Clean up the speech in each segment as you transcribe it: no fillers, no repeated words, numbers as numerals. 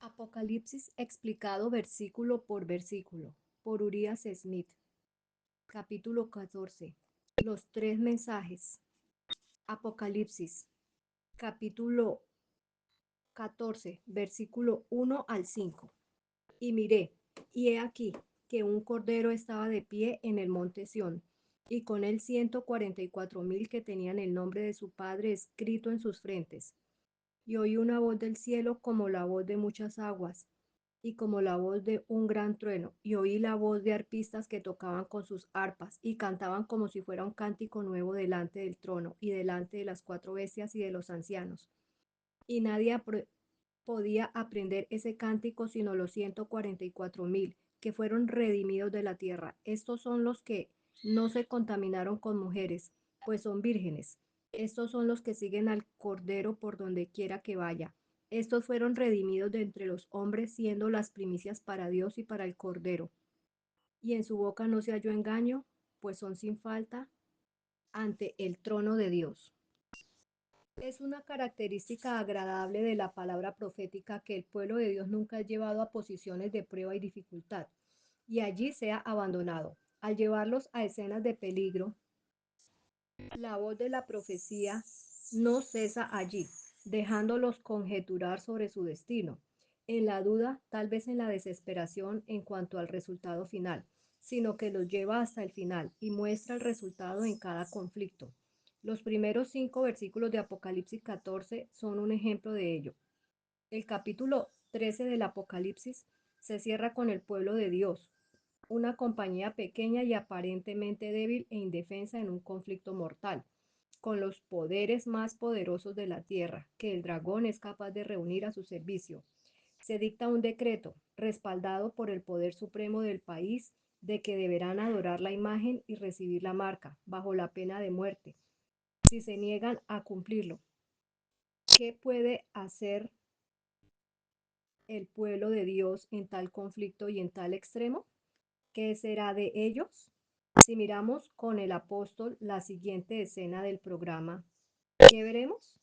Apocalipsis explicado versículo por versículo por Urias Smith. Capítulo 14. Los tres mensajes. Apocalipsis. Capítulo 14, versículo 1 al 5. Y miré, y he aquí que un cordero estaba de pie en el monte Sión, y con él 144,000 que tenían el nombre de su padre escrito en sus frentes. Y oí una voz del cielo como la voz de muchas aguas, y como la voz de un gran trueno, y oí la voz de arpistas que tocaban con sus arpas, y cantaban como si fuera un cántico nuevo delante del trono, y delante de las cuatro bestias y de los ancianos. Y nadie podía aprender ese cántico sino los 144,000 que fueron redimidos de la tierra. Estos son los que no se contaminaron con mujeres, pues son vírgenes. Estos son los que siguen al Cordero por donde quiera que vaya. Estos fueron redimidos de entre los hombres, siendo las primicias para Dios y para el Cordero. Y en su boca no se halló engaño, pues son sin falta ante el trono de Dios. Es una característica agradable de la palabra profética que el pueblo de Dios nunca es llevado a posiciones de prueba y dificultad, y allí sea abandonado. Al llevarlos a escenas de peligro, la voz de la profecía no cesa allí, dejándolos conjeturar sobre su destino, en la duda, tal vez en la desesperación en cuanto al resultado final, sino que los lleva hasta el final y muestra el resultado en cada conflicto. Los primeros 5 versículos de Apocalipsis 14 son un ejemplo de ello. El capítulo 13 del Apocalipsis se cierra con el pueblo de Dios, una compañía pequeña y aparentemente débil e indefensa en un conflicto mortal, con los poderes más poderosos de la tierra, que el dragón es capaz de reunir a su servicio. Se dicta un decreto, respaldado por el poder supremo del país, de que deberán adorar la imagen y recibir la marca, bajo la pena de muerte, si se niegan a cumplirlo. ¿Qué puede hacer el pueblo de Dios en tal conflicto y en tal extremo? ¿Qué será de ellos? Si miramos con el apóstol la siguiente escena del programa, ¿qué veremos?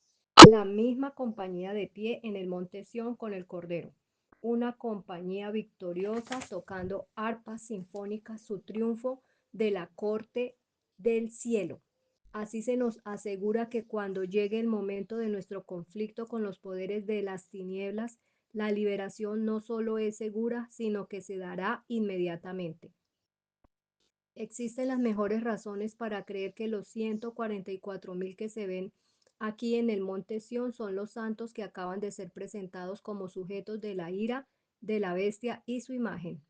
La misma compañía de pie en el monte Sión con el Cordero. Una compañía victoriosa tocando arpas sinfónicas su triunfo de la corte del cielo. Así se nos asegura que cuando llegue el momento de nuestro conflicto con los poderes de las tinieblas, la liberación no solo es segura, sino que se dará inmediatamente. Existen las mejores razones para creer que los 144,000 que se ven aquí en el monte Sión son los santos que acaban de ser presentados como sujetos de la ira de la bestia y su imagen.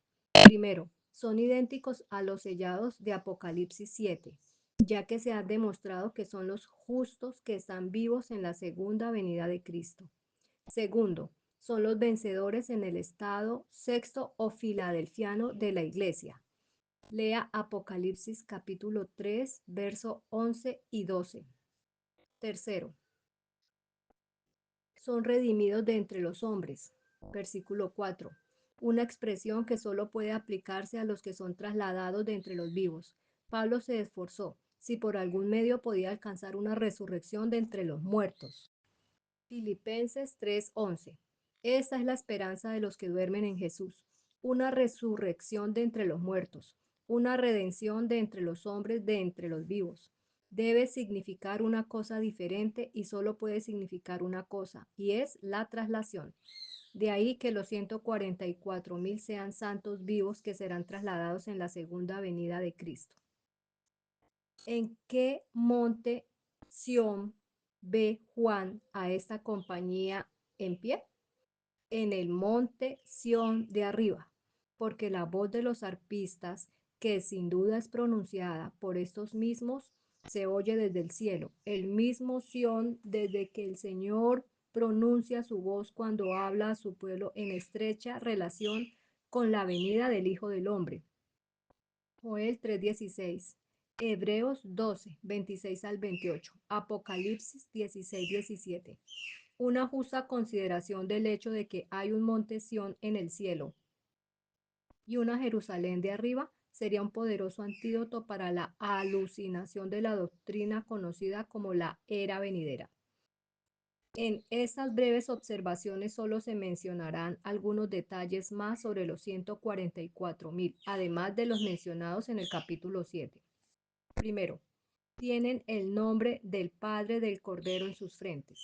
Primero, son idénticos a los sellados de Apocalipsis 7, ya que se ha demostrado que son los justos que están vivos en la segunda venida de Cristo. Segundo, son los vencedores en el estado sexto o filadelfiano de la iglesia. Lea Apocalipsis capítulo 3, verso 11 y 12. Tercero, son redimidos de entre los hombres. Versículo 4. Una expresión que solo puede aplicarse a los que son trasladados de entre los vivos. Pablo se esforzó, si por algún medio podía alcanzar una resurrección de entre los muertos. Filipenses 3:11. Esta es la esperanza de los que duermen en Jesús, una resurrección de entre los muertos, una redención de entre los hombres de entre los vivos. Debe significar una cosa diferente y solo puede significar una cosa, y es la traslación. De ahí que los 144,000 sean santos vivos que serán trasladados en la segunda venida de Cristo. ¿En qué monte Sión ve Juan a esta compañía en pie? En el monte Sión de arriba, porque la voz de los arpistas, que sin duda es pronunciada por estos mismos, se oye desde el cielo, el mismo Sión desde que el Señor pronuncia su voz cuando habla a su pueblo en estrecha relación con la venida del Hijo del Hombre. Joel 3:16, Hebreos 12:26 al 28, Apocalipsis 16:17. Una justa consideración del hecho de que hay un monte Sión en el cielo y una Jerusalén de arriba sería un poderoso antídoto para la alucinación de la doctrina conocida como la era venidera. En estas breves observaciones solo se mencionarán algunos detalles más sobre los 144.000, además de los mencionados en el capítulo 7. Primero, tienen el nombre del Padre del Cordero en sus frentes.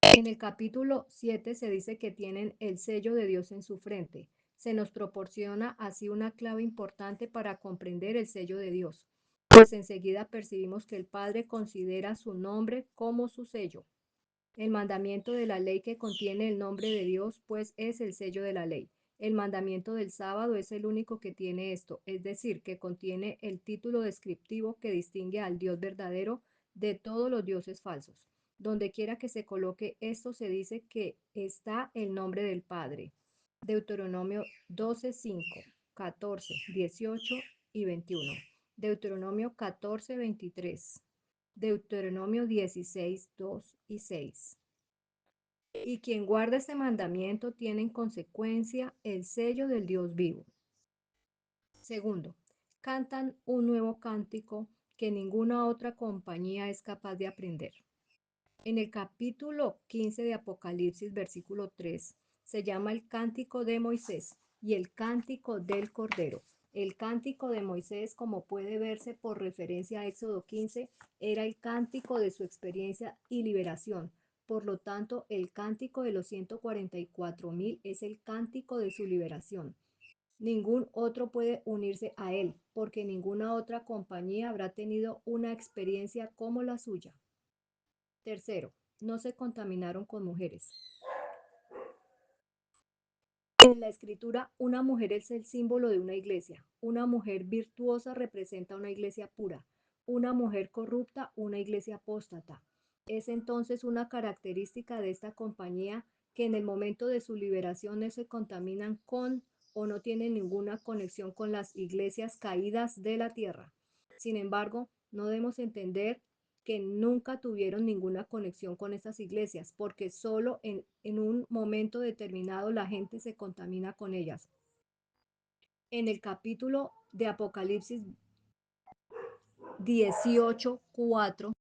En el capítulo 7 se dice que tienen el sello de Dios en su frente. Se nos proporciona así una clave importante para comprender el sello de Dios, pues enseguida percibimos que el Padre considera su nombre como su sello. El mandamiento de la ley que contiene el nombre de Dios, pues es el sello de la ley. El mandamiento del sábado es el único que tiene esto, es decir, que contiene el título descriptivo que distingue al Dios verdadero de todos los dioses falsos. Donde quiera que se coloque esto, se dice que está el nombre del Padre. Deuteronomio 12, 5, 14, 18 y 21. Deuteronomio 14, 23. Deuteronomio 16, 2 y 6. Y quien guarda este mandamiento tiene en consecuencia el sello del Dios vivo. Segundo, cantan un nuevo cántico que ninguna otra compañía es capaz de aprender. En el capítulo 15 de Apocalipsis, versículo 3, se llama el cántico de Moisés y el cántico del Cordero. El cántico de Moisés, como puede verse por referencia a Éxodo 15, era el cántico de su experiencia y liberación. Por lo tanto, el cántico de los 144.000 es el cántico de su liberación. Ningún otro puede unirse a él, porque ninguna otra compañía habrá tenido una experiencia como la suya. Tercero, no se contaminaron con mujeres. En la escritura, una mujer es el símbolo de una iglesia. Una mujer virtuosa representa una iglesia pura. Una mujer corrupta, una iglesia apóstata. Es entonces una característica de esta compañía que en el momento de su liberación no se contaminan con o no tienen ninguna conexión con las iglesias caídas de la tierra. Sin embargo, no debemos entender que nunca tuvieron ninguna conexión con estas iglesias, porque solo en un momento determinado la gente se contamina con ellas. En el capítulo de Apocalipsis 18:4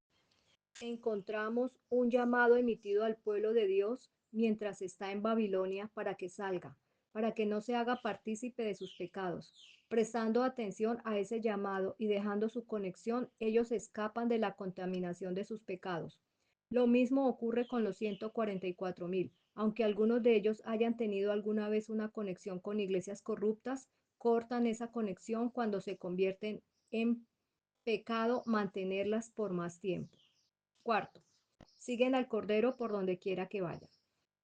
encontramos un llamado emitido al pueblo de Dios mientras está en Babilonia para que salga, para que no se haga partícipe de sus pecados. Prestando atención a ese llamado y dejando su conexión, ellos escapan de la contaminación de sus pecados. Lo mismo ocurre con los 144.000. Aunque algunos de ellos hayan tenido alguna vez una conexión con iglesias corruptas, cortan esa conexión cuando se convierten en pecado mantenerlas por más tiempo. Cuarto, siguen al Cordero por donde quiera que vaya.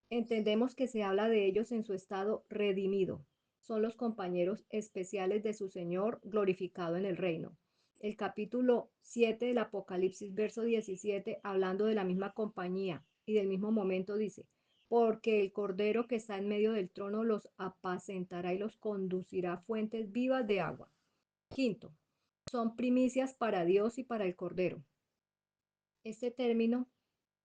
Entendemos que se habla de ellos en su estado redimido. Son los compañeros especiales de su Señor glorificado en el reino. El capítulo 7 del Apocalipsis, verso 17, hablando de la misma compañía y del mismo momento, dice, porque el Cordero que está en medio del trono los apacentará y los conducirá a fuentes vivas de agua. Quinto, son primicias para Dios y para el Cordero. Este término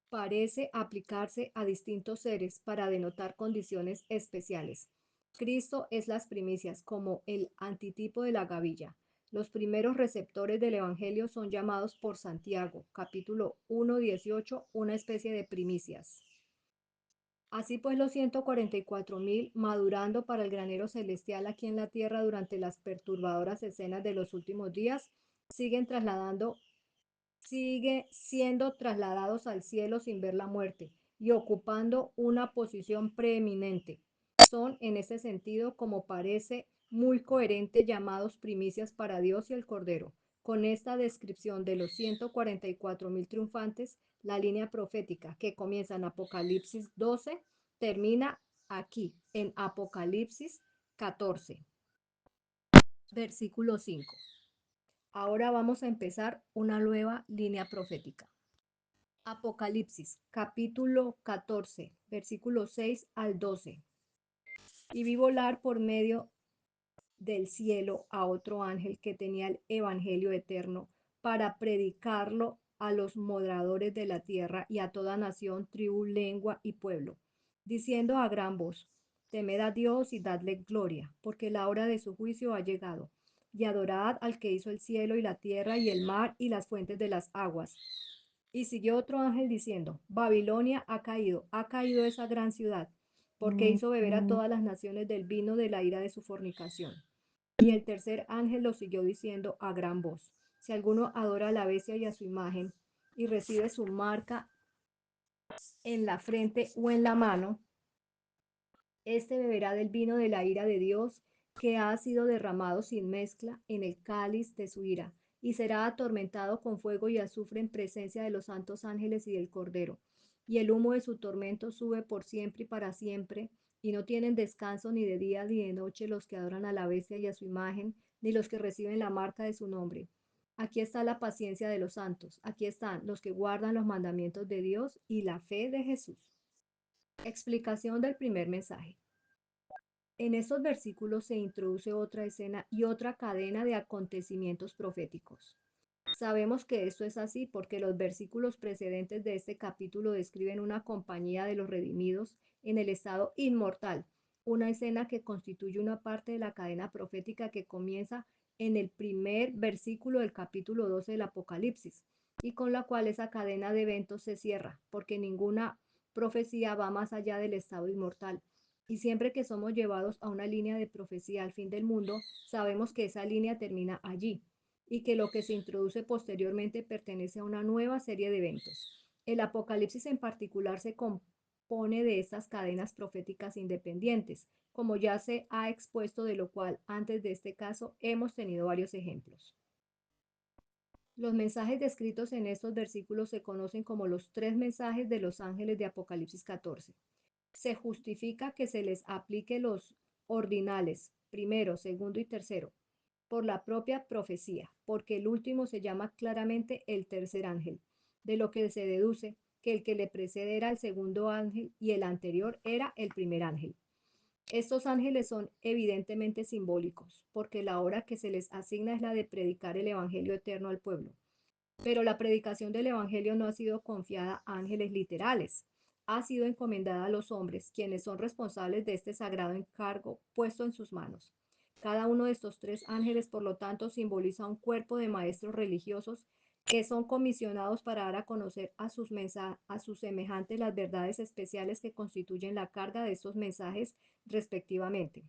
parece aplicarse a distintos seres para denotar condiciones especiales. Cristo es las primicias como el antitipo de la gavilla. Los primeros receptores del Evangelio son llamados por Santiago, capítulo 1:18, una especie de primicias. Así pues, los 144.000, madurando para el granero celestial aquí en la tierra durante las perturbadoras escenas de los últimos días, siguen trasladando sigue siendo trasladados al cielo sin ver la muerte y ocupando una posición preeminente. Son en ese sentido, como parece muy coherente, llamados primicias para Dios y el Cordero. Con esta descripción de los 144.000 triunfantes, la línea profética que comienza en Apocalipsis 12 termina aquí, en Apocalipsis 14, versículo 5. Ahora vamos a empezar una nueva línea profética. Apocalipsis, capítulo 14, versículos 6 al 12. Y vi volar por medio del cielo a otro ángel que tenía el evangelio eterno para predicarlo a los moradores de la tierra y a toda nación, tribu, lengua y pueblo, diciendo a gran voz, temed a Dios y dadle gloria, porque la hora de su juicio ha llegado, y adorad al que hizo el cielo y la tierra y el mar y las fuentes de las aguas Y siguió otro ángel diciendo, Babilonia ha caído esa gran ciudad, porque hizo beber a todas las naciones del vino de la ira de su fornicación. Y el tercer ángel lo siguió diciendo a gran voz, si alguno adora a la bestia y a su imagen, y recibe su marca en la frente o en la mano, este beberá del vino de la ira de Dios, que ha sido derramado sin mezcla en el cáliz de su ira, y será atormentado con fuego y azufre en presencia de los santos ángeles y del Cordero. Y el humo de su tormento sube por siempre y para siempre, y no tienen descanso ni de día ni de noche los que adoran a la bestia y a su imagen, ni los que reciben la marca de su nombre. Aquí está la paciencia de los santos, aquí están los que guardan los mandamientos de Dios y la fe de Jesús. Explicación del primer mensaje. En estos versículos se introduce otra escena y otra cadena de acontecimientos proféticos. Sabemos que esto es así porque los versículos precedentes de este capítulo describen una compañía de los redimidos en el estado inmortal, una escena que constituye una parte de la cadena profética que comienza en el primer versículo del capítulo 12 del Apocalipsis y con la cual esa cadena de eventos se cierra, porque ninguna profecía va más allá del estado inmortal. Y siempre que somos llevados a una línea de profecía al fin del mundo, sabemos que esa línea termina allí y que lo que se introduce posteriormente pertenece a una nueva serie de eventos. El Apocalipsis en particular se compone de estas cadenas proféticas independientes, como ya se ha expuesto, de lo cual antes de este caso hemos tenido varios ejemplos. Los mensajes descritos en estos versículos se conocen como los tres mensajes de los ángeles de Apocalipsis 14. Se justifica que se les aplique los ordinales, primero, segundo y tercero, por la propia profecía, porque el último se llama claramente el tercer ángel, de lo que se deduce que el que le precede era el segundo ángel y el anterior era el primer ángel. Estos ángeles son evidentemente simbólicos, porque la obra que se les asigna es la de predicar el Evangelio eterno al pueblo. Pero la predicación del Evangelio no ha sido confiada a ángeles literales, ha sido encomendada a los hombres, quienes son responsables de este sagrado encargo puesto en sus manos. Cada uno de estos tres ángeles, por lo tanto, simboliza un cuerpo de maestros religiosos que son comisionados para dar a conocer a sus semejantes las verdades especiales que constituyen la carga de estos mensajes respectivamente.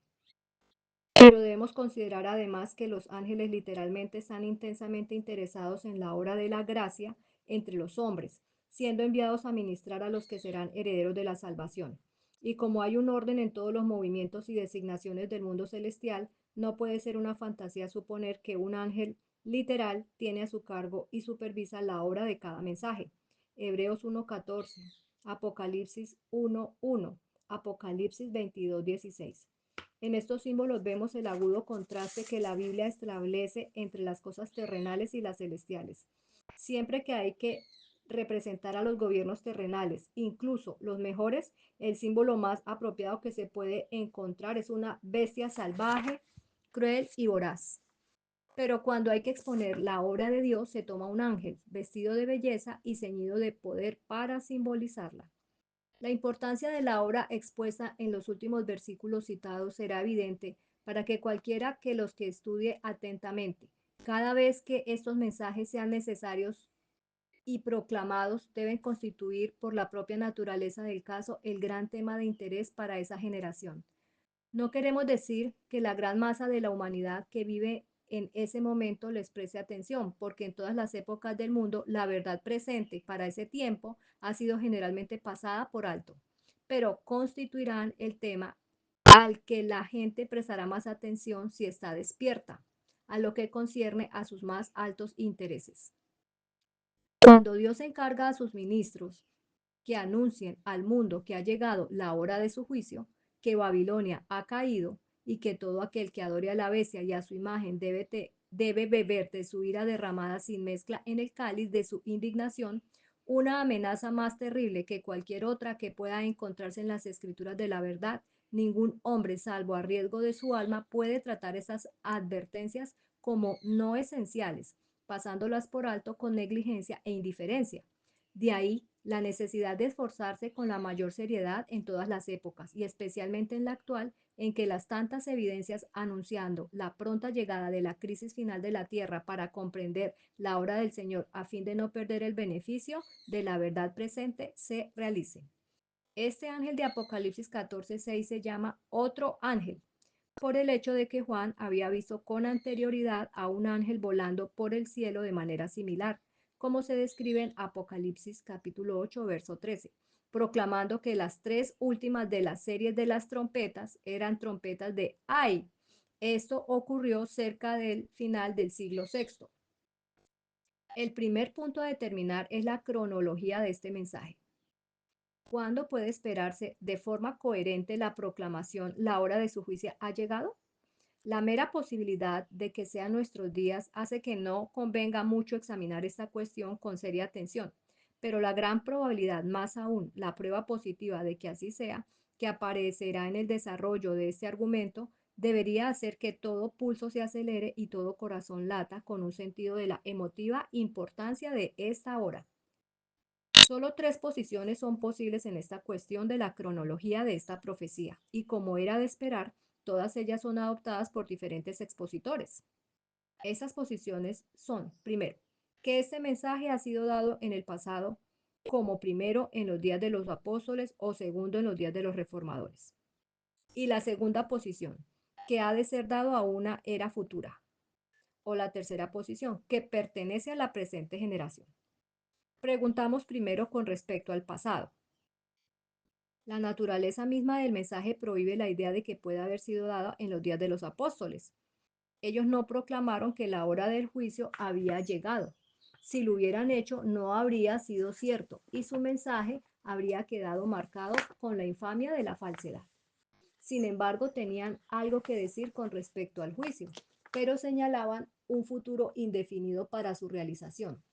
Pero debemos considerar además que los ángeles literalmente están intensamente interesados en la obra de la gracia entre los hombres, siendo enviados a ministrar a los que serán herederos de la salvación. Y como hay un orden en todos los movimientos y designaciones del mundo celestial, no puede ser una fantasía suponer que un ángel literal tiene a su cargo y supervisa la obra de cada mensaje. Hebreos 1:14, Apocalipsis 1:1, Apocalipsis 22:16. En estos símbolos vemos el agudo contraste que la Biblia establece entre las cosas terrenales y las celestiales. Siempre que hay que representar a los gobiernos terrenales, incluso los mejores, el símbolo más apropiado que se puede encontrar es una bestia salvaje, cruel y voraz. Pero cuando hay que exponer la obra de Dios, se toma un ángel, vestido de belleza y ceñido de poder para simbolizarla. La importancia de la obra expuesta en los últimos versículos citados será evidente para que cualquiera que los que estudie atentamente, cada vez que estos mensajes sean necesarios y proclamados, deben constituir por la propia naturaleza del caso el gran tema de interés para esa generación. No queremos decir que la gran masa de la humanidad que vive en ese momento les preste atención, porque en todas las épocas del mundo la verdad presente para ese tiempo ha sido generalmente pasada por alto, pero constituirán el tema al que la gente prestará más atención si está despierta, a lo que concierne a sus más altos intereses. Cuando Dios encarga a sus ministros que anuncien al mundo que ha llegado la hora de su juicio, que Babilonia ha caído y que todo aquel que adore a la bestia y a su imagen debe beber de su ira derramada sin mezcla en el cáliz de su indignación, una amenaza más terrible que cualquier otra que pueda encontrarse en las escrituras de la verdad. Ningún hombre, salvo a riesgo de su alma, puede tratar esas advertencias como no esenciales, pasándolas por alto con negligencia e indiferencia. De ahí la necesidad de esforzarse con la mayor seriedad en todas las épocas y especialmente en la actual, en que las tantas evidencias anunciando la pronta llegada de la crisis final de la tierra para comprender la hora del Señor a fin de no perder el beneficio de la verdad presente se realicen. Este ángel de Apocalipsis 14:6 se llama otro ángel, por el hecho de que Juan había visto con anterioridad a un ángel volando por el cielo de manera similar, como se describe en Apocalipsis capítulo 8, verso 13, proclamando que las tres últimas de las series de las trompetas eran trompetas de Ay. Esto ocurrió cerca del final del siglo VI. El primer punto a determinar es la cronología de este mensaje. ¿Cuándo puede esperarse de forma coherente la proclamación la hora de su juicio ha llegado? La mera posibilidad de que sean nuestros días hace que no convenga mucho examinar esta cuestión con seria atención, pero la gran probabilidad, más aún la prueba positiva de que así sea, que aparecerá en el desarrollo de este argumento, debería hacer que todo pulso se acelere y todo corazón lata con un sentido de la emotiva importancia de esta hora. Solo tres posiciones son posibles en esta cuestión de la cronología de esta profecía, y como era de esperar, todas ellas son adoptadas por diferentes expositores. Esas posiciones son, primero, que este mensaje ha sido dado en el pasado como primero en los días de los apóstoles o segundo en los días de los reformadores. Y la segunda posición, que ha de ser dado a una era futura. O la tercera posición, que pertenece a la presente generación. Preguntamos primero con respecto al pasado. La naturaleza misma del mensaje prohíbe la idea de que pueda haber sido dada en los días de los apóstoles. Ellos no proclamaron que la hora del juicio había llegado. Si lo hubieran hecho, no habría sido cierto y su mensaje habría quedado marcado con la infamia de la falsedad. Sin embargo, tenían algo que decir con respecto al juicio, pero señalaban un futuro indefinido para su realización.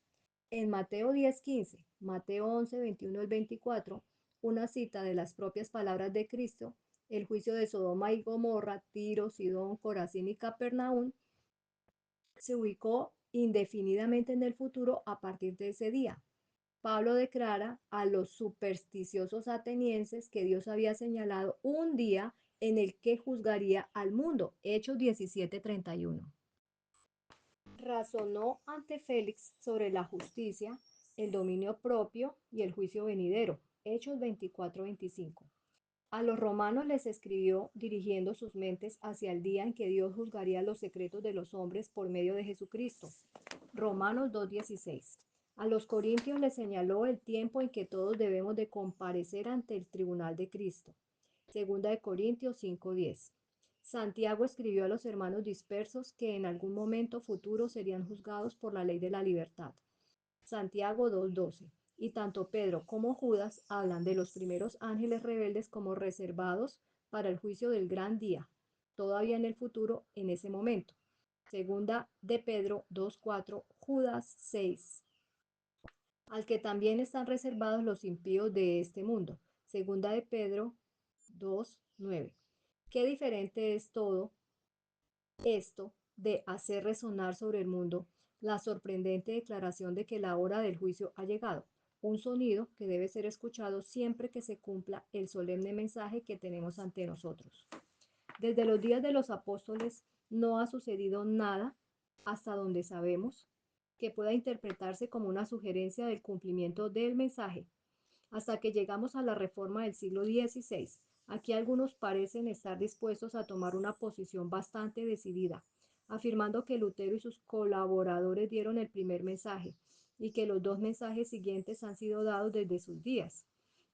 En Mateo 10:15, Mateo 11:21 al 24, una cita de las propias palabras de Cristo, el juicio de Sodoma y Gomorra, Tiro, Sidón, Corazín y Capernaum, se ubicó indefinidamente en el futuro a partir de ese día. Pablo declara a los supersticiosos atenienses que Dios había señalado un día en el que juzgaría al mundo. Hechos 17:31. Razonó ante Félix sobre la justicia, el dominio propio y el juicio venidero. Hechos 24:25. A los romanos les escribió dirigiendo sus mentes hacia el día en que Dios juzgaría los secretos de los hombres por medio de Jesucristo. Romanos 2:16. A los corintios les señaló el tiempo en que todos debemos de comparecer ante el tribunal de Cristo. Segunda de Corintios 5:10. Santiago escribió a los hermanos dispersos que en algún momento futuro serían juzgados por la ley de la libertad. Santiago 2:12. Y tanto Pedro como Judas hablan de los primeros ángeles rebeldes como reservados para el juicio del gran día, todavía en el futuro, en ese momento. Segunda de Pedro 2:4, Judas 6. Al que también están reservados los impíos de este mundo. Segunda de Pedro 2:9. Qué diferente es todo esto de hacer resonar sobre el mundo la sorprendente declaración de que la hora del juicio ha llegado, un sonido que debe ser escuchado siempre que se cumpla el solemne mensaje que tenemos ante nosotros. Desde los días de los apóstoles no ha sucedido nada, hasta donde sabemos, que pueda interpretarse como una sugerencia del cumplimiento del mensaje, hasta que llegamos a la reforma del siglo XVI. Aquí algunos parecen estar dispuestos a tomar una posición bastante decidida, afirmando que Lutero y sus colaboradores dieron el primer mensaje y que los dos mensajes siguientes han sido dados desde sus días.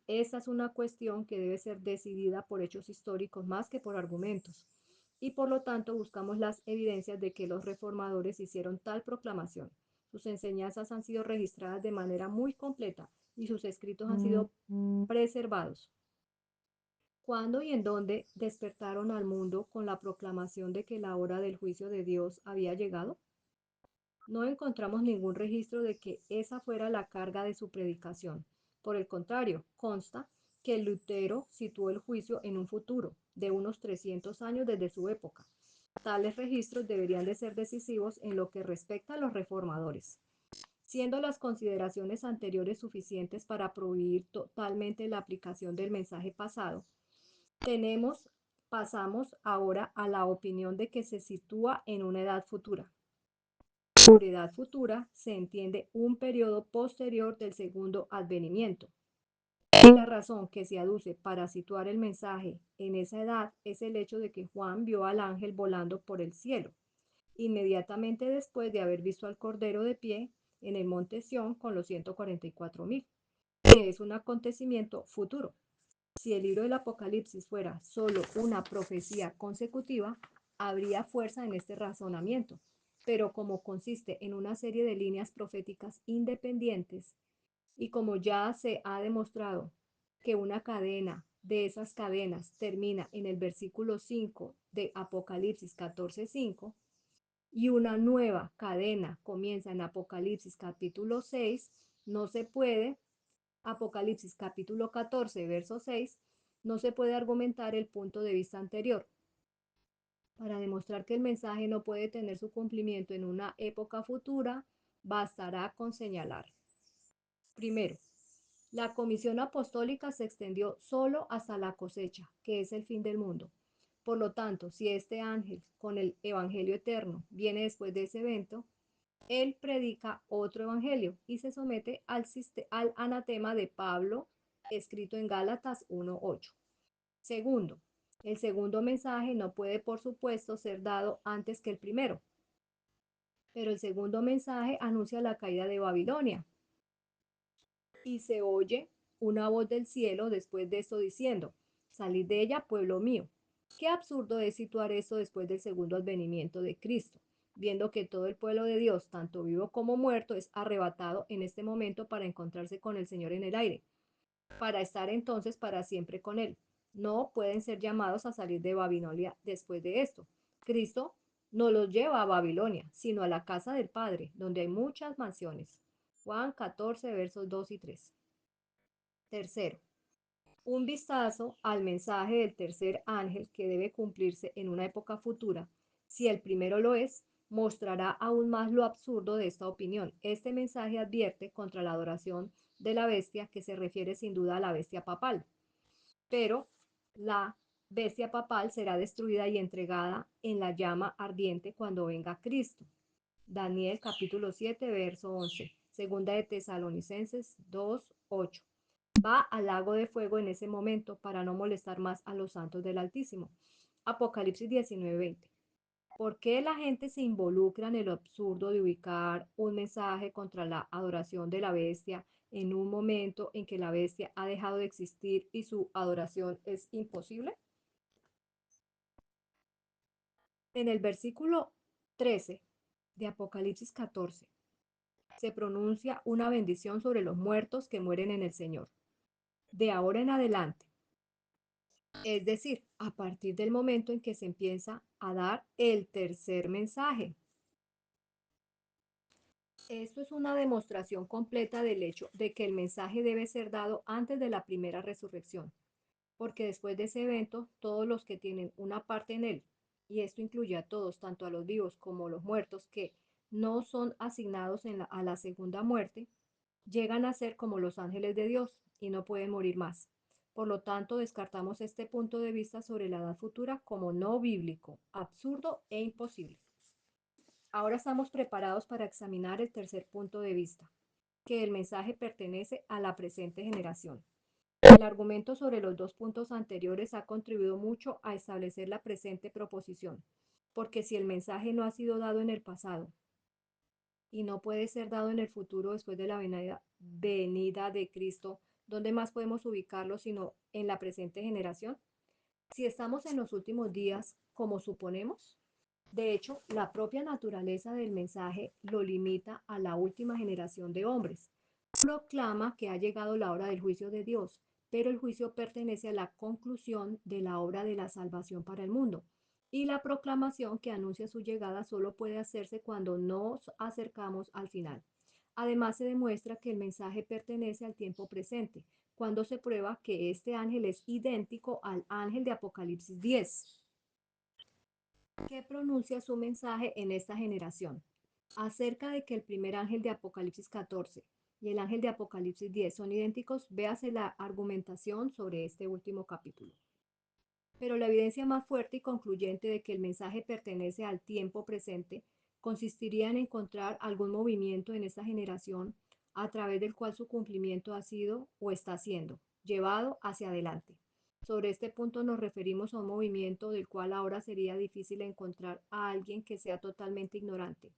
Esta es una cuestión que debe ser decidida por hechos históricos más que por argumentos, y por lo tanto buscamos las evidencias de que los reformadores hicieron tal proclamación. Sus enseñanzas han sido registradas de manera muy completa y sus escritos han sido preservados. ¿Cuándo y en dónde despertaron al mundo con la proclamación de que la hora del juicio de Dios había llegado? No encontramos ningún registro de que esa fuera la carga de su predicación. Por el contrario, consta que Lutero situó el juicio en un futuro de unos 300 años desde su época. Tales registros deberían de ser decisivos en lo que respecta a los reformadores. Siendo las consideraciones anteriores suficientes para prohibir totalmente la aplicación del mensaje pasado, pasamos ahora a la opinión de que se sitúa en una edad futura. Por edad futura se entiende un periodo posterior del segundo advenimiento. La razón que se aduce para situar el mensaje en esa edad es el hecho de que Juan vio al ángel volando por el cielo, inmediatamente después de haber visto al Cordero de pie en el monte Sión con los 144,000, que es un acontecimiento futuro. Si el libro del Apocalipsis fuera solo una profecía consecutiva, habría fuerza en este razonamiento, pero como consiste en una serie de líneas proféticas independientes y como ya se ha demostrado que una cadena de esas cadenas termina en el versículo 5 de Apocalipsis 14:5 y una nueva cadena comienza en Apocalipsis capítulo 6, no se puede, Apocalipsis capítulo 14, verso 6, no se puede argumentar el punto de vista anterior. Para demostrar que el mensaje no puede tener su cumplimiento en una época futura, bastará con señalar. Primero, la comisión apostólica se extendió solo hasta la cosecha, que es el fin del mundo. Por lo tanto, si este ángel con el Evangelio eterno viene después de ese evento, él predica otro evangelio y se somete al anatema de Pablo, escrito en Gálatas 1:8. Segundo, el segundo mensaje no puede, por supuesto, ser dado antes que el primero, pero el segundo mensaje anuncia la caída de Babilonia. Y se oye una voz del cielo después de esto diciendo, salid de ella, pueblo mío. Qué absurdo es situar esto después del segundo advenimiento de Cristo, viendo que todo el pueblo de Dios, tanto vivo como muerto, es arrebatado en este momento para encontrarse con el Señor en el aire, para estar entonces para siempre con Él. No pueden ser llamados a salir de Babilonia después de esto. Cristo no los lleva a Babilonia, sino a la casa del Padre, donde hay muchas mansiones. Juan 14, versos 2 y 3. Tercero, un vistazo al mensaje del tercer ángel que debe cumplirse en una época futura. Si el primero lo es, mostrará aún más lo absurdo de esta opinión. Este mensaje advierte contra la adoración de la bestia, que se refiere sin duda a la bestia papal. Pero la bestia papal será destruida y entregada en la llama ardiente cuando venga Cristo. Daniel capítulo 7, verso 11. Segunda de Tesalonicenses 2:8. Va al lago de fuego en ese momento para no molestar más a los santos del Altísimo. Apocalipsis 19:20. ¿Por qué la gente se involucra en el absurdo de ubicar un mensaje contra la adoración de la bestia en un momento en que la bestia ha dejado de existir y su adoración es imposible? En el versículo 13 de Apocalipsis 14 se pronuncia una bendición sobre los muertos que mueren en el Señor. De ahora en adelante, es decir, a partir del momento en que se empieza a dar el tercer mensaje. Esto es una demostración completa del hecho de que el mensaje debe ser dado antes de la primera resurrección, porque después de ese evento, todos los que tienen una parte en él, y esto incluye a todos, tanto a los vivos como a los muertos, que no son asignados a la segunda muerte, llegan a ser como los ángeles de Dios y no pueden morir más. Por lo tanto, descartamos este punto de vista sobre la edad futura como no bíblico, absurdo e imposible. Ahora estamos preparados para examinar el tercer punto de vista, que el mensaje pertenece a la presente generación. El argumento sobre los dos puntos anteriores ha contribuido mucho a establecer la presente proposición, porque si el mensaje no ha sido dado en el pasado y no puede ser dado en el futuro después de la venida de Cristo, ¿dónde más podemos ubicarlo sino en la presente generación? Si estamos en los últimos días, como suponemos, de hecho, la propia naturaleza del mensaje lo limita a la última generación de hombres. Proclama que ha llegado la hora del juicio de Dios, pero el juicio pertenece a la conclusión de la obra de la salvación para el mundo. Y la proclamación que anuncia su llegada solo puede hacerse cuando nos acercamos al final. Además, se demuestra que el mensaje pertenece al tiempo presente, cuando se prueba que este ángel es idéntico al ángel de Apocalipsis 10, que pronuncia su mensaje en esta generación. Acerca de que el primer ángel de Apocalipsis 14 y el ángel de Apocalipsis 10 son idénticos, véase la argumentación sobre este último capítulo. Pero la evidencia más fuerte y concluyente de que el mensaje pertenece al tiempo presente consistiría en encontrar algún movimiento en esta generación a través del cual su cumplimiento ha sido o está siendo llevado hacia adelante. Sobre este punto nos referimos a un movimiento del cual ahora sería difícil encontrar a alguien que sea totalmente ignorante.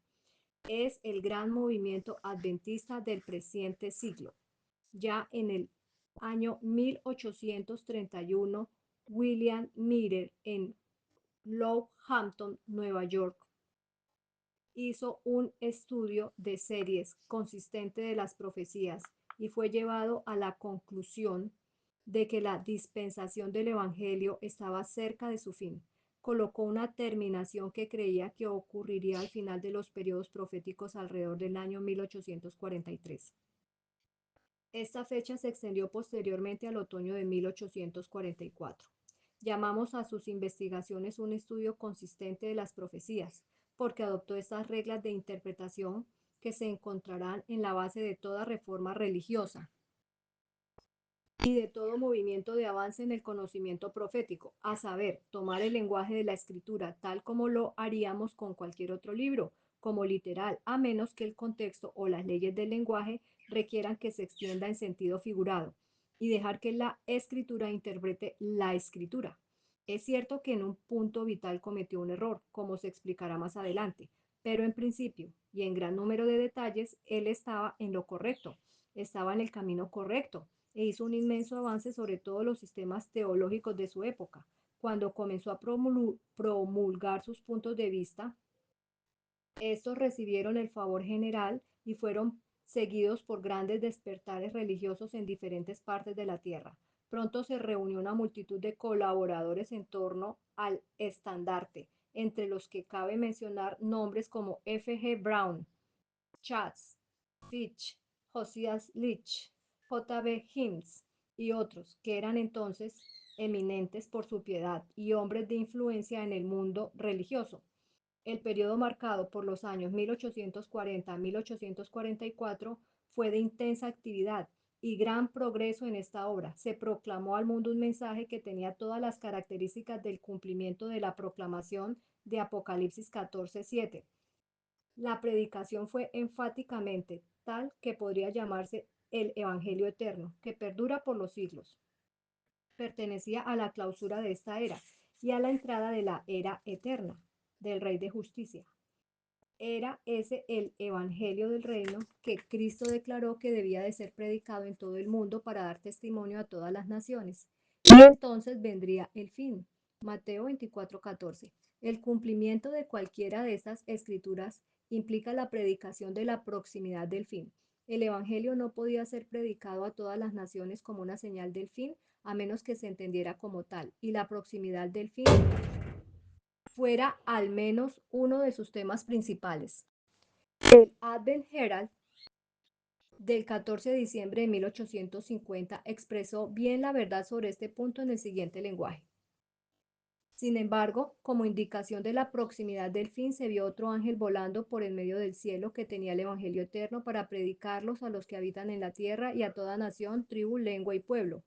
Es el gran movimiento adventista del presente siglo. Ya en el año 1831, William Miller en Hampton, Nueva York, hizo un estudio de series consistente de las profecías y fue llevado a la conclusión de que la dispensación del Evangelio estaba cerca de su fin. Colocó una terminación que creía que ocurriría al final de los periodos proféticos alrededor del año 1843. Esta fecha se extendió posteriormente al otoño de 1844. Llamamos a sus investigaciones un estudio consistente de las profecías, porque adoptó estas reglas de interpretación que se encontrarán en la base de toda reforma religiosa y de todo movimiento de avance en el conocimiento profético, a saber, tomar el lenguaje de la escritura tal como lo haríamos con cualquier otro libro, como literal, a menos que el contexto o las leyes del lenguaje requieran que se extienda en sentido figurado, y dejar que la escritura interprete la escritura. Es cierto que en un punto vital cometió un error, como se explicará más adelante, pero en principio y en gran número de detalles, él estaba en lo correcto, estaba en el camino correcto e hizo un inmenso avance sobre todos los sistemas teológicos de su época. Cuando comenzó a promulgar sus puntos de vista, estos recibieron el favor general y fueron seguidos por grandes despertares religiosos en diferentes partes de la tierra. Pronto se reunió una multitud de colaboradores en torno al estandarte, entre los que cabe mencionar nombres como F. G. Brown, Chats, Fitch, Josias Leach, J. B. Himes y otros, que eran entonces eminentes por su piedad y hombres de influencia en el mundo religioso. El periodo marcado por los años 1840 a 1844 fue de intensa actividad y gran progreso en esta obra. Se proclamó al mundo un mensaje que tenía todas las características del cumplimiento de la proclamación de Apocalipsis 14:7. La predicación fue enfáticamente tal que podría llamarse el Evangelio eterno, que perdura por los siglos. Pertenecía a la clausura de esta era y a la entrada de la era eterna del Rey de Justicia. Era ese el Evangelio del Reino que Cristo declaró que debía de ser predicado en todo el mundo para dar testimonio a todas las naciones. Y entonces vendría el fin. Mateo 24:14. El cumplimiento de cualquiera de estas escrituras implica la predicación de la proximidad del fin. El Evangelio no podía ser predicado a todas las naciones como una señal del fin, a menos que se entendiera como tal, y la proximidad del fin fuera al menos uno de sus temas principales. El Advent Herald del 14 de diciembre de 1850 expresó bien la verdad sobre este punto en el siguiente lenguaje. Sin embargo, como indicación de la proximidad del fin, se vio otro ángel volando por el medio del cielo que tenía el Evangelio eterno para predicarlos a los que habitan en la tierra y a toda nación, tribu, lengua y pueblo.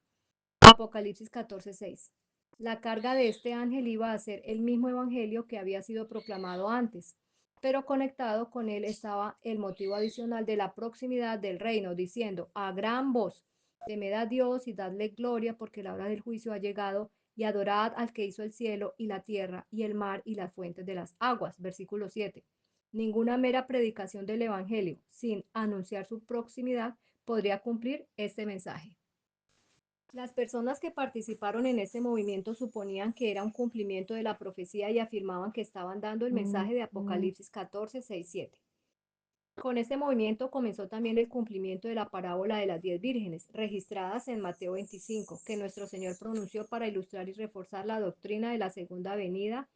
Apocalipsis 14:6. La carga de este ángel iba a ser el mismo evangelio que había sido proclamado antes, pero conectado con él estaba el motivo adicional de la proximidad del reino, diciendo a gran voz, temed a Dios y dadle gloria porque la hora del juicio ha llegado y adorad al que hizo el cielo y la tierra y el mar y las fuentes de las aguas. Versículo 7. Ninguna mera predicación del evangelio sin anunciar su proximidad podría cumplir este mensaje. Las personas que participaron en este movimiento suponían que era un cumplimiento de la profecía y afirmaban que estaban dando el mensaje de Apocalipsis 14, 6, 7. Con este movimiento comenzó también el cumplimiento de la parábola de las 10 vírgenes, registradas en Mateo 25, que nuestro Señor pronunció para ilustrar y reforzar la doctrina de la segunda venida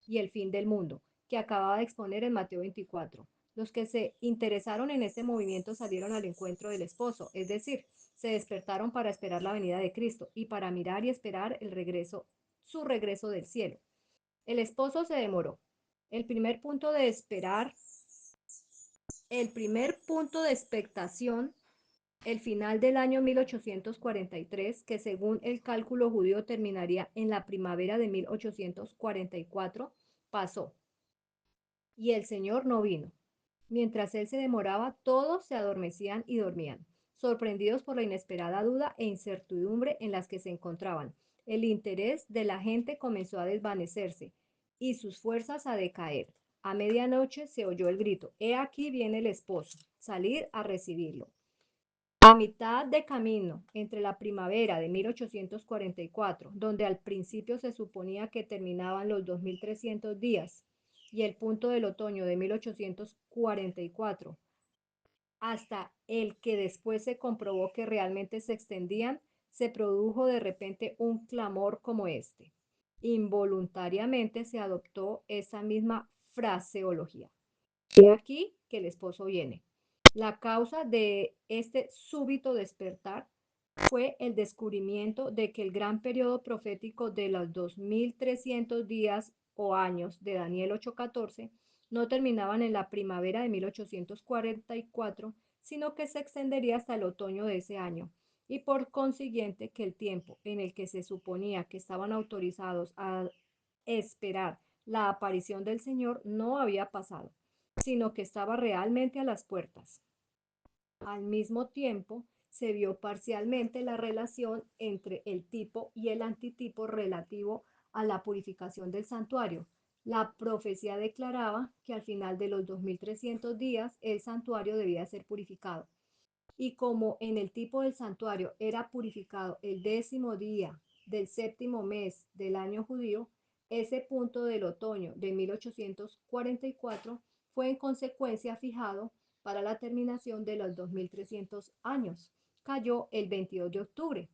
y el fin del mundo, que acababa de exponer en Mateo 24. Los que se interesaron en este movimiento salieron al encuentro del esposo, es decir, se despertaron para esperar la venida de Cristo y para mirar y esperar su regreso del cielo. El esposo se demoró. El primer punto de esperar El primer punto de expectación, el final del año 1843, que según el cálculo judío terminaría en la primavera de 1844, pasó, y el Señor no vino. Mientras él se demoraba, todos se adormecían y dormían, sorprendidos por la inesperada duda e incertidumbre en las que se encontraban. El interés de la gente comenzó a desvanecerse y sus fuerzas a decaer. A medianoche se oyó el grito: «He aquí viene el esposo, salid a recibirlo». A mitad de camino entre la primavera de 1844, donde al principio se suponía que terminaban los 2300 días, y el punto del otoño de 1844, hasta el que después se comprobó que realmente se extendían, se produjo de repente un clamor como este. Involuntariamente se adoptó esa misma fraseología: «He aquí que el esposo viene». La causa de este súbito despertar fue el descubrimiento de que el gran periodo profético de los 2300 días o años de Daniel 8:14 no terminaban en la primavera de 1844, sino que se extendería hasta el otoño de ese año, y por consiguiente que el tiempo en el que se suponía que estaban autorizados a esperar la aparición del Señor no había pasado, sino que estaba realmente a las puertas. Al mismo tiempo, se vio parcialmente la relación entre el tipo y el antitipo relativo a la purificación del santuario. La profecía declaraba que al final de los 2300 días el santuario debía ser purificado. Y como en el tipo del santuario era purificado el 10º día del 7º mes del año judío, ese punto del otoño de 1844 fue en consecuencia fijado para la terminación de los 2300 años. Cayó el 22 de octubre,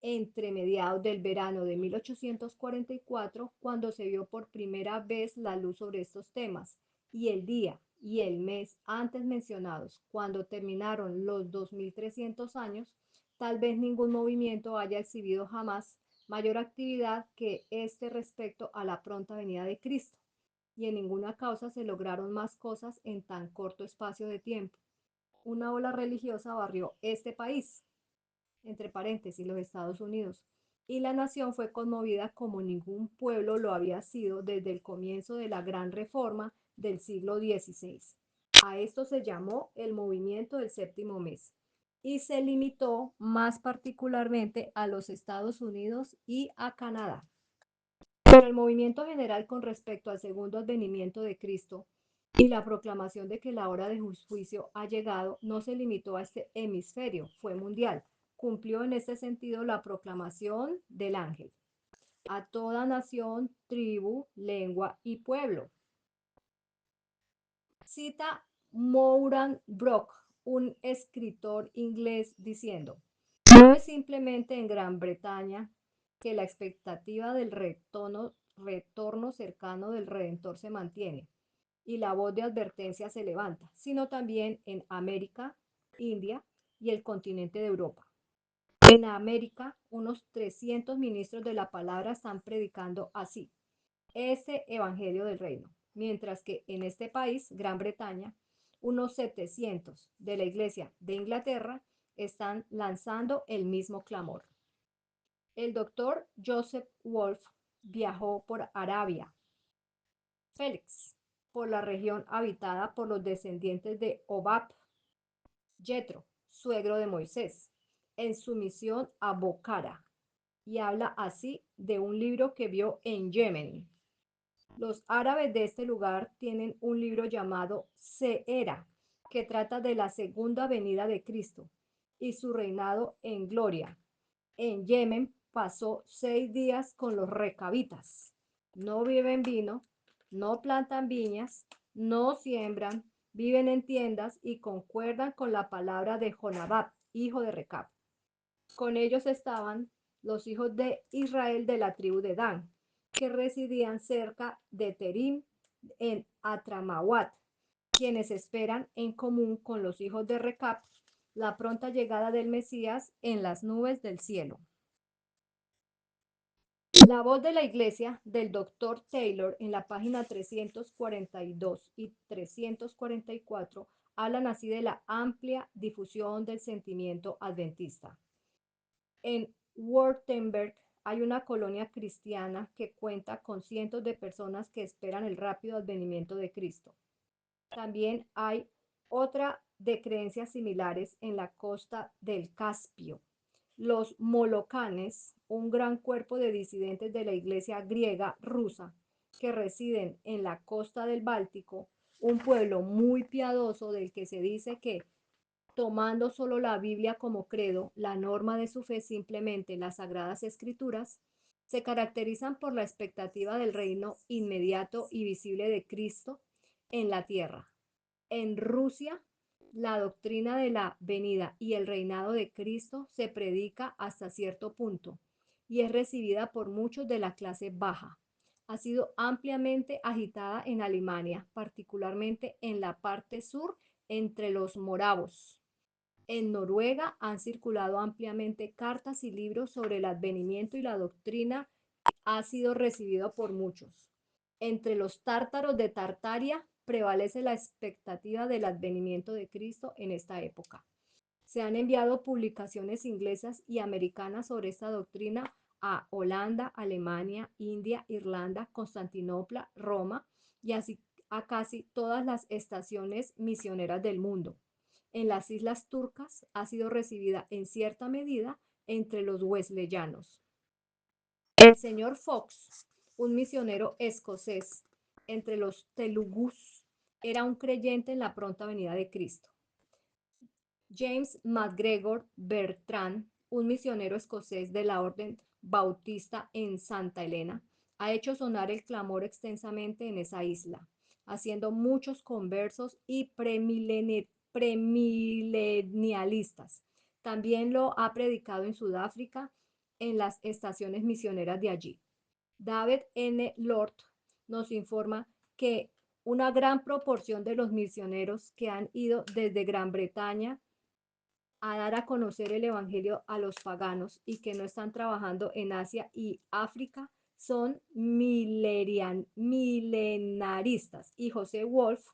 entre mediados del verano de 1844, cuando se vio por primera vez la luz sobre estos temas, y el día y el mes antes mencionados, cuando terminaron los 2300 años, tal vez ningún movimiento haya exhibido jamás mayor actividad que este respecto a la pronta venida de Cristo, y en ninguna causa se lograron más cosas en tan corto espacio de tiempo. Una ola religiosa barrió este país, entre paréntesis, los Estados Unidos, y la nación fue conmovida como ningún pueblo lo había sido desde el comienzo de la Gran Reforma del siglo XVI. A esto se llamó el movimiento del séptimo mes y se limitó más particularmente a los Estados Unidos y a Canadá. Pero el movimiento general con respecto al segundo advenimiento de Cristo y la proclamación de que la hora de juicio ha llegado no se limitó a este hemisferio, fue mundial. Cumplió en este sentido la proclamación del ángel a toda nación, tribu, lengua y pueblo. Cita Moran Brock, un escritor inglés, diciendo: «No es simplemente en Gran Bretaña que la expectativa del retorno cercano del Redentor se mantiene y la voz de advertencia se levanta, sino también en América, India y el continente de Europa. En América, unos 300 ministros de la palabra están predicando así este evangelio del reino, mientras que en este país, Gran Bretaña, unos 700 de la Iglesia de Inglaterra están lanzando el mismo clamor». El doctor Joseph Wolf viajó por Arabia, Félix, por la región habitada por los descendientes de Obab, Jetro, suegro de Moisés, en su misión a Bocara, y habla así de un libro que vio en Yemen. Los árabes de este lugar tienen un libro llamado Seera, que trata de la segunda venida de Cristo y su reinado en gloria. En Yemen pasó 6 días con los recabitas. No beben vino, no plantan viñas, no siembran, viven en tiendas y concuerdan con la palabra de Jonadab, hijo de Recab. Con ellos estaban los hijos de Israel de la tribu de Dan, que residían cerca de Terim en Atramawat, quienes esperan en común con los hijos de Recab la pronta llegada del Mesías en las nubes del cielo. La voz de la Iglesia del Dr. Taylor en la página 342 y 344 hablan así de la amplia difusión del sentimiento adventista. En Württemberg hay una colonia cristiana que cuenta con cientos de personas que esperan el rápido advenimiento de Cristo. También hay otra de creencias similares en la costa del Caspio. Los molocanes, un gran cuerpo de disidentes de la iglesia griega rusa que residen en la costa del Báltico, un pueblo muy piadoso del que se dice que, tomando solo la Biblia como credo, la norma de su fe simplemente las sagradas escrituras, se caracterizan por la expectativa del reino inmediato y visible de Cristo en la tierra. En Rusia, la doctrina de la venida y el reinado de Cristo se predica hasta cierto punto y es recibida por muchos de la clase baja. Ha sido ampliamente agitada en Alemania, particularmente en la parte sur entre los moravos. En Noruega han circulado ampliamente cartas y libros sobre el advenimiento y la doctrina ha sido recibido por muchos. Entre los tártaros de Tartaria prevalece la expectativa del advenimiento de Cristo en esta época. Se han enviado publicaciones inglesas y americanas sobre esta doctrina a Holanda, Alemania, India, Irlanda, Constantinopla, Roma y así a casi todas las estaciones misioneras del mundo. En las islas turcas ha sido recibida en cierta medida entre los wesleyanos. El señor Fox, un misionero escocés entre los telugus, era un creyente en la pronta venida de Cristo. James MacGregor Bertrand, un misionero escocés de la Orden Bautista en Santa Helena, ha hecho sonar el clamor extensamente en esa isla, haciendo muchos conversos y premilenialistas. También lo ha predicado en Sudáfrica, en las estaciones misioneras de allí. David N. Lord nos informa que una gran proporción de los misioneros que han ido desde Gran Bretaña a dar a conocer el Evangelio a los paganos y que no están trabajando en Asia y África son milenaristas. Y José Wolf,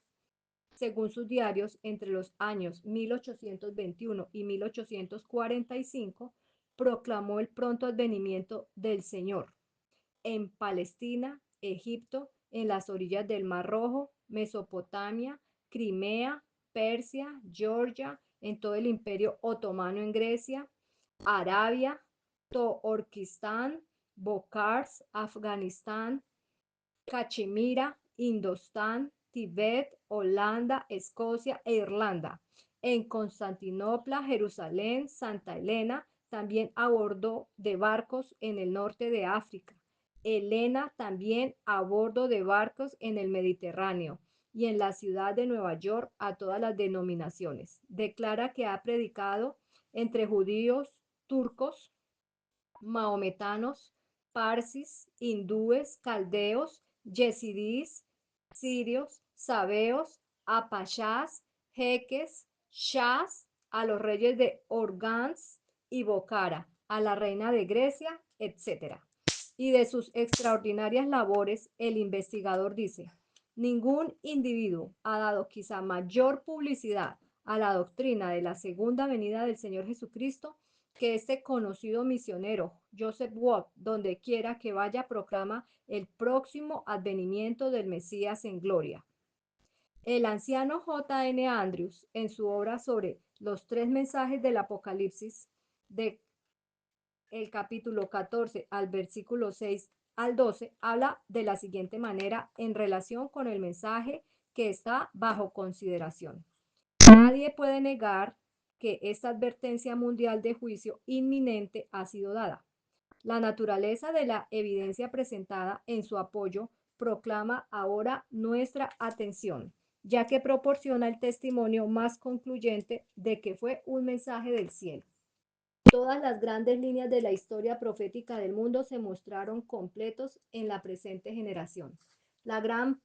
según sus diarios, entre los años 1821 y 1845, proclamó el pronto advenimiento del Señor en Palestina, Egipto, en las orillas del Mar Rojo, Mesopotamia, Crimea, Persia, Georgia, en todo el Imperio Otomano en Grecia, Arabia, Toorkistán, Bokars, Afganistán, Cachemira, Indostán, Tibet, Holanda, Escocia e Irlanda. En Constantinopla, Jerusalén, Santa Helena, también a bordo de barcos en el norte de África. Helena también a bordo de barcos en el Mediterráneo y en la ciudad de Nueva York a todas las denominaciones. Declara que ha predicado entre judíos, turcos, mahometanos, parsis, hindúes, caldeos, yesidíes, sirios, sabeos, apachás, jeques, shahs, a los reyes de Organs y Bocara, a la reina de Grecia, etc. Y de sus extraordinarias labores, el investigador dice, ningún individuo ha dado quizá mayor publicidad a la doctrina de la segunda venida del Señor Jesucristo que este conocido misionero, Joseph Watt, donde quiera que vaya, proclama el próximo advenimiento del Mesías en gloria. El anciano J. N. Andrews, en su obra sobre los tres mensajes del Apocalipsis, de el capítulo 14 al versículo 6 al 12, habla de la siguiente manera en relación con el mensaje que está bajo consideración. Nadie puede negar que esta advertencia mundial de juicio inminente ha sido dada. La naturaleza de la evidencia presentada en su apoyo proclama ahora nuestra atención, ya que proporciona el testimonio más concluyente de que fue un mensaje del cielo. Todas las grandes líneas de la historia profética del mundo se mostraron completos en la presente generación. La gran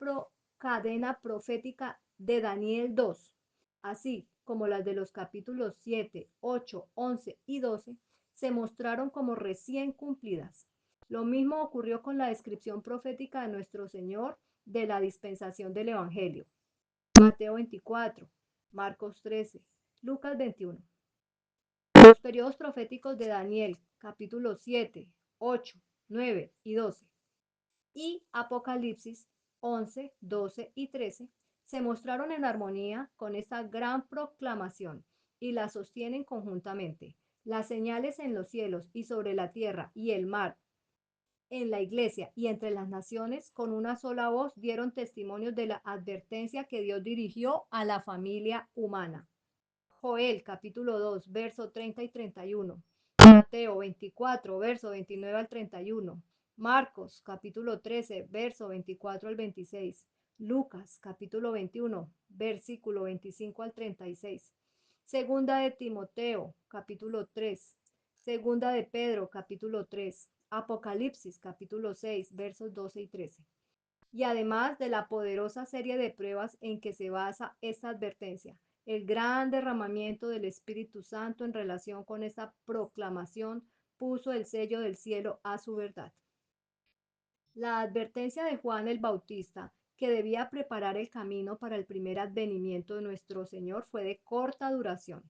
cadena profética de Daniel 2, así como las de los capítulos 7, 8, 11 y 12, se mostraron como recién cumplidas. Lo mismo ocurrió con la descripción profética de nuestro Señor de la dispensación del Evangelio. Mateo 24, Marcos 13, Lucas 21. Los periodos proféticos de Daniel, capítulos 7, 8, 9 y 12, y Apocalipsis 11, 12 y 13, se mostraron en armonía con esta gran proclamación y la sostienen conjuntamente. Las señales en los cielos y sobre la tierra y el mar, en la iglesia y entre las naciones, con una sola voz dieron testimonios de la advertencia que Dios dirigió a la familia humana. Joel capítulo 2, verso 30 y 31. Mateo 24, verso 29 al 31. Marcos capítulo 13, verso 24 al 26. Lucas capítulo 21, versículo 25 al 36. Segunda de Timoteo capítulo 3. Segunda de Pedro capítulo 3. Apocalipsis capítulo 6, versos 12 y 13. Y además de la poderosa serie de pruebas en que se basa esta advertencia, el gran derramamiento del Espíritu Santo en relación con esta proclamación puso el sello del cielo a su verdad. La advertencia de Juan el Bautista, que debía preparar el camino para el primer advenimiento de nuestro Señor, fue de corta duración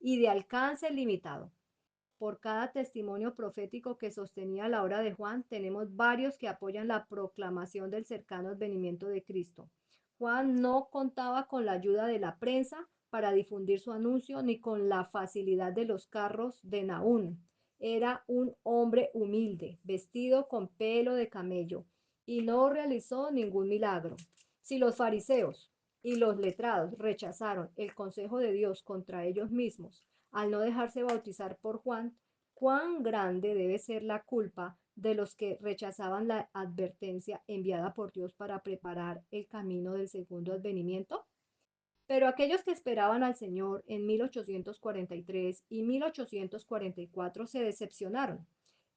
y de alcance limitado. Por cada testimonio profético que sostenía la obra de Juan, tenemos varios que apoyan la proclamación del cercano advenimiento de Cristo. Juan no contaba con la ayuda de la prensa para difundir su anuncio, ni con la facilidad de los carros de Naún. Era un hombre humilde, vestido con pelo de camello, y no realizó ningún milagro. Si los fariseos y los letrados rechazaron el consejo de Dios contra ellos mismos, al no dejarse bautizar por Juan, ¿cuán grande debe ser la culpa de los que rechazaban la advertencia enviada por Dios para preparar el camino del segundo advenimiento? Pero aquellos que esperaban al Señor en 1843 y 1844 se decepcionaron.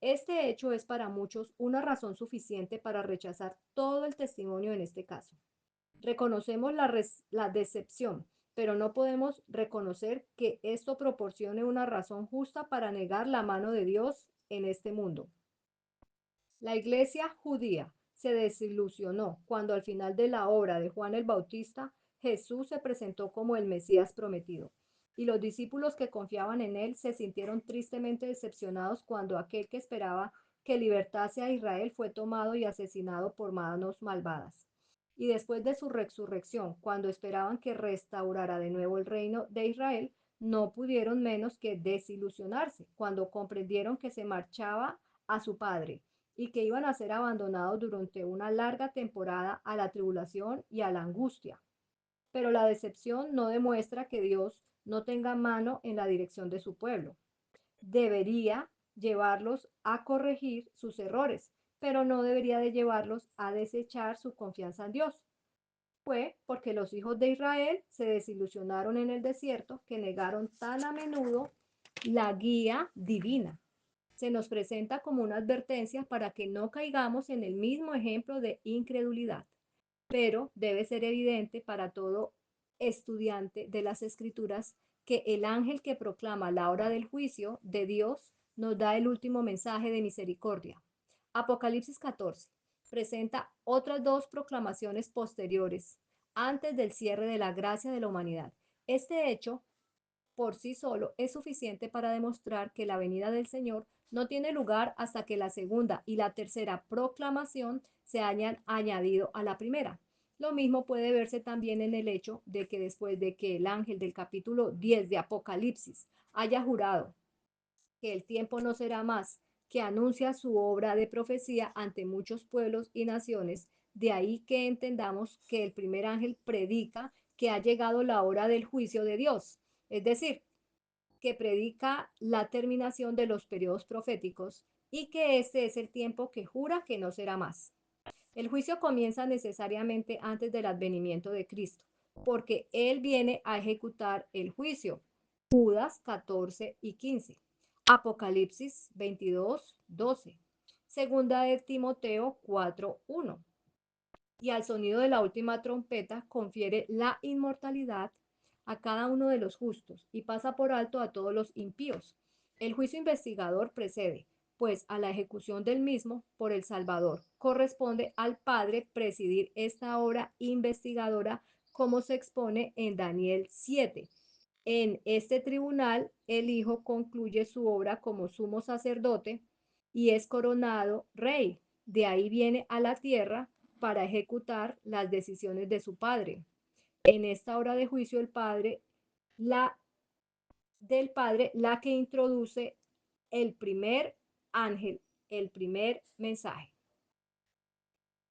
Este hecho es para muchos una razón suficiente para rechazar todo el testimonio en este caso. Reconocemos la decepción, pero no podemos reconocer que esto proporcione una razón justa para negar la mano de Dios en este mundo. La iglesia judía se desilusionó cuando al final de la obra de Juan el Bautista Jesús se presentó como el Mesías prometido, y los discípulos que confiaban en él se sintieron tristemente decepcionados cuando aquel que esperaba que libertase a Israel fue tomado y asesinado por manos malvadas. Y después de su resurrección, cuando esperaban que restaurara de nuevo el reino de Israel, no pudieron menos que desilusionarse cuando comprendieron que se marchaba a su Padre y que iban a ser abandonados durante una larga temporada a la tribulación y a la angustia. Pero la decepción no demuestra que Dios no tenga mano en la dirección de su pueblo. Debería llevarlos a corregir sus errores, pero no debería de llevarlos a desechar su confianza en Dios. Fue porque los hijos de Israel se desilusionaron en el desierto que negaron tan a menudo la guía divina. Se nos presenta como una advertencia para que no caigamos en el mismo ejemplo de incredulidad, pero debe ser evidente para todo estudiante de las Escrituras que el ángel que proclama la hora del juicio de Dios nos da el último mensaje de misericordia. Apocalipsis 14 presenta otras dos proclamaciones posteriores antes del cierre de la gracia de la humanidad. Este hecho por sí solo es suficiente para demostrar que la venida del Señor no tiene lugar hasta que la segunda y la tercera proclamación se hayan añadido a la primera. Lo mismo puede verse también en el hecho de que después de que el ángel del capítulo 10 de Apocalipsis haya jurado que el tiempo no será más, que anuncia su obra de profecía ante muchos pueblos y naciones, de ahí que entendamos que el primer ángel predica que ha llegado la hora del juicio de Dios, es decir, que predica la terminación de los periodos proféticos y que este es el tiempo que jura que no será más. El juicio comienza necesariamente antes del advenimiento de Cristo, porque Él viene a ejecutar el juicio. Judas 14 y 15. Apocalipsis 22, 12. Segunda de Timoteo 4, 1. Y al sonido de la última trompeta confiere la inmortalidad a cada uno de los justos y pasa por alto a todos los impíos. El juicio investigador precede, pues a la ejecución del mismo por el Salvador corresponde al Padre presidir esta obra investigadora como se expone en Daniel 7. En este tribunal, el Hijo concluye su obra como sumo sacerdote y es coronado rey. De ahí viene a la tierra para ejecutar las decisiones de su Padre. En esta hora de juicio, el Padre, la del Padre, la que introduce el primer ángel, el primer mensaje.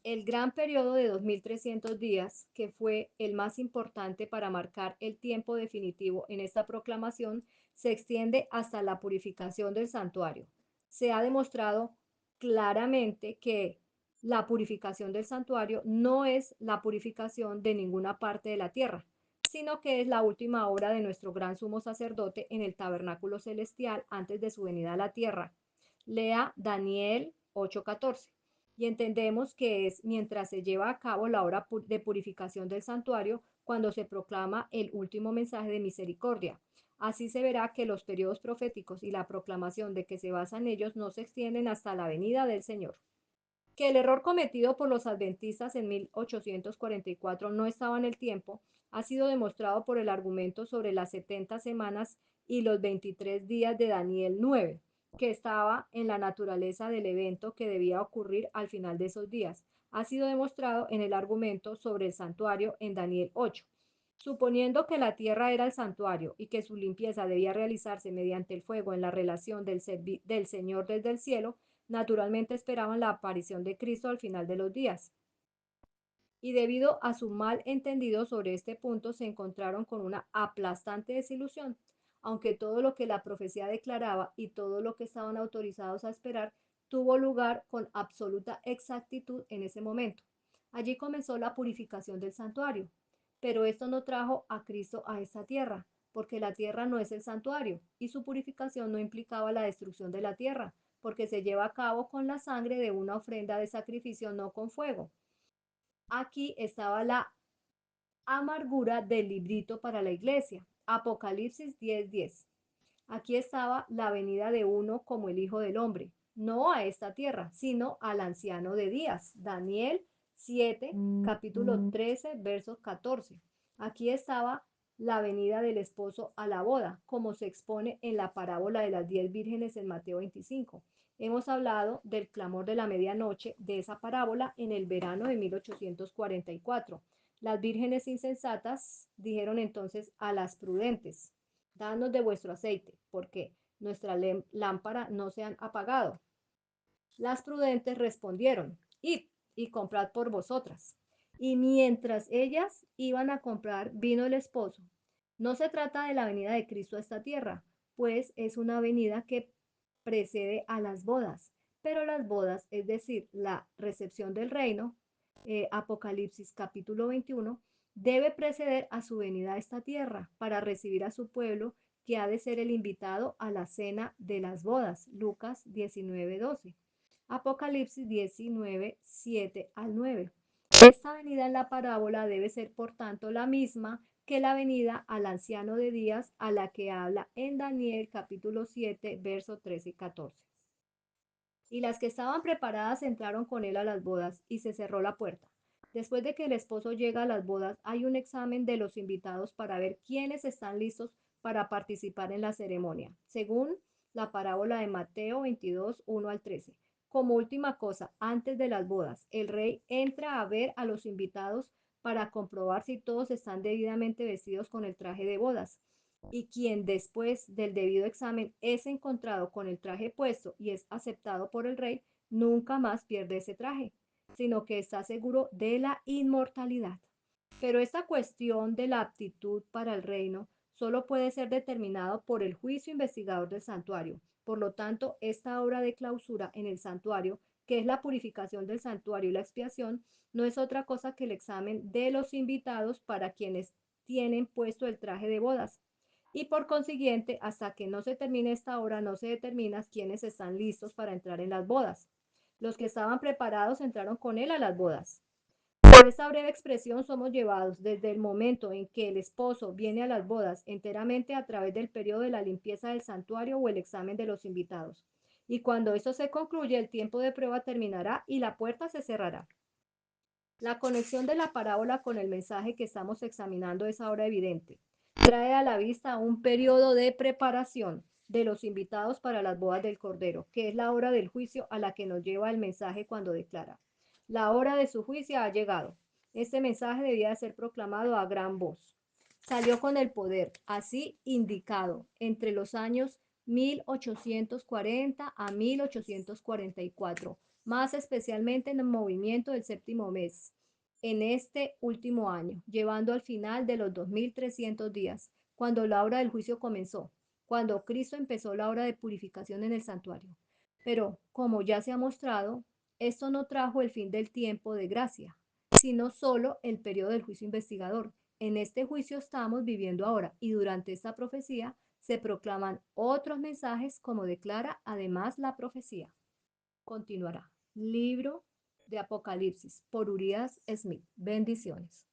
El gran periodo de 2300 días, que fue el más importante para marcar el tiempo definitivo en esta proclamación, se extiende hasta la purificación del santuario. Se ha demostrado claramente que la purificación del santuario no es la purificación de ninguna parte de la tierra, sino que es la última obra de nuestro gran sumo sacerdote en el tabernáculo celestial antes de su venida a la tierra. Lea Daniel 8:14 y entendemos que es mientras se lleva a cabo la obra de purificación del santuario cuando se proclama el último mensaje de misericordia. Así se verá que los periodos proféticos y la proclamación de que se basan ellos no se extienden hasta la venida del Señor. Que el error cometido por los adventistas en 1844 no estaba en el tiempo ha sido demostrado por el argumento sobre las 70 semanas y los 23 días de Daniel 9, que estaba en la naturaleza del evento que debía ocurrir al final de esos días. Ha sido demostrado en el argumento sobre el santuario en Daniel 8. Suponiendo que la tierra era el santuario y que su limpieza debía realizarse mediante el fuego en la relación del Señor desde el cielo, naturalmente esperaban la aparición de Cristo al final de los días. Y debido a su mal entendido sobre este punto, se encontraron con una aplastante desilusión, aunque todo lo que la profecía declaraba y todo lo que estaban autorizados a esperar tuvo lugar con absoluta exactitud en ese momento. Allí comenzó la purificación del santuario, pero esto no trajo a Cristo a esta tierra, porque la tierra no es el santuario y su purificación no implicaba la destrucción de la tierra, porque se lleva a cabo con la sangre de una ofrenda de sacrificio, no con fuego. Aquí estaba la amargura del librito para la iglesia. Apocalipsis 10:10. Aquí estaba la venida de uno como el Hijo del Hombre, no a esta tierra, sino al anciano de días. Daniel 7, capítulo 13, verso 14. Aquí estaba la venida del esposo a la boda, como se expone en la parábola de las 10 vírgenes en Mateo 25. Hemos hablado del clamor de la medianoche de esa parábola en el verano de 1844. Las vírgenes insensatas dijeron entonces a las prudentes: danos de vuestro aceite, porque nuestra lámpara no se han apagado. Las prudentes respondieron: id y comprad por vosotras. Y mientras ellas iban a comprar, vino el esposo. No se trata de la venida de Cristo a esta tierra, pues es una venida que precede a las bodas. Pero las bodas, es decir, la recepción del reino, Apocalipsis capítulo 21, debe preceder a su venida a esta tierra para recibir a su pueblo que ha de ser el invitado a la cena de las bodas. Lucas 19:12. Apocalipsis 19, 7 al 9. Esta venida en la parábola debe ser, por tanto, la misma que la venida al anciano de días a la que habla en Daniel capítulo 7, versos 13 y 14. Y las que estaban preparadas entraron con él a las bodas y se cerró la puerta. Después de que el esposo llega a las bodas, hay un examen de los invitados para ver quiénes están listos para participar en la ceremonia, según la parábola de Mateo 22, 1 al 13. Como última cosa, antes de las bodas, el rey entra a ver a los invitados para comprobar si todos están debidamente vestidos con el traje de bodas. Y quien después del debido examen es encontrado con el traje puesto y es aceptado por el rey, nunca más pierde ese traje, sino que está seguro de la inmortalidad. Pero esta cuestión de la aptitud para el reino solo puede ser determinado por el juicio investigador del santuario. Por lo tanto, esta obra de clausura en el santuario, que es la purificación del santuario y la expiación, no es otra cosa que el examen de los invitados para quienes tienen puesto el traje de bodas. Y por consiguiente, hasta que no se termine esta obra, no se determina quiénes están listos para entrar en las bodas. Los que estaban preparados entraron con él a las bodas. Por esta breve expresión somos llevados desde el momento en que el esposo viene a las bodas enteramente a través del periodo de la limpieza del santuario o el examen de los invitados. Y cuando esto se concluye, el tiempo de prueba terminará y la puerta se cerrará. La conexión de la parábola con el mensaje que estamos examinando es ahora evidente. Trae a la vista un periodo de preparación de los invitados para las bodas del Cordero, que es la hora del juicio a la que nos lleva el mensaje cuando declara: la hora de su juicio ha llegado. Este mensaje debía ser proclamado a gran voz. Salió con el poder, así indicado, entre los años 1840 a 1844, más especialmente en el movimiento del séptimo mes, en este último año, llevando al final de los 2300 días, cuando la hora del juicio comenzó, cuando Cristo empezó la hora de purificación en el santuario. Pero, como ya se ha mostrado, esto no trajo el fin del tiempo de gracia, sino solo el periodo del juicio investigador. En este juicio estamos viviendo ahora y durante esta profecía se proclaman otros mensajes como declara además la profecía. Continuará. Libro de Apocalipsis por Urias Smith. Bendiciones.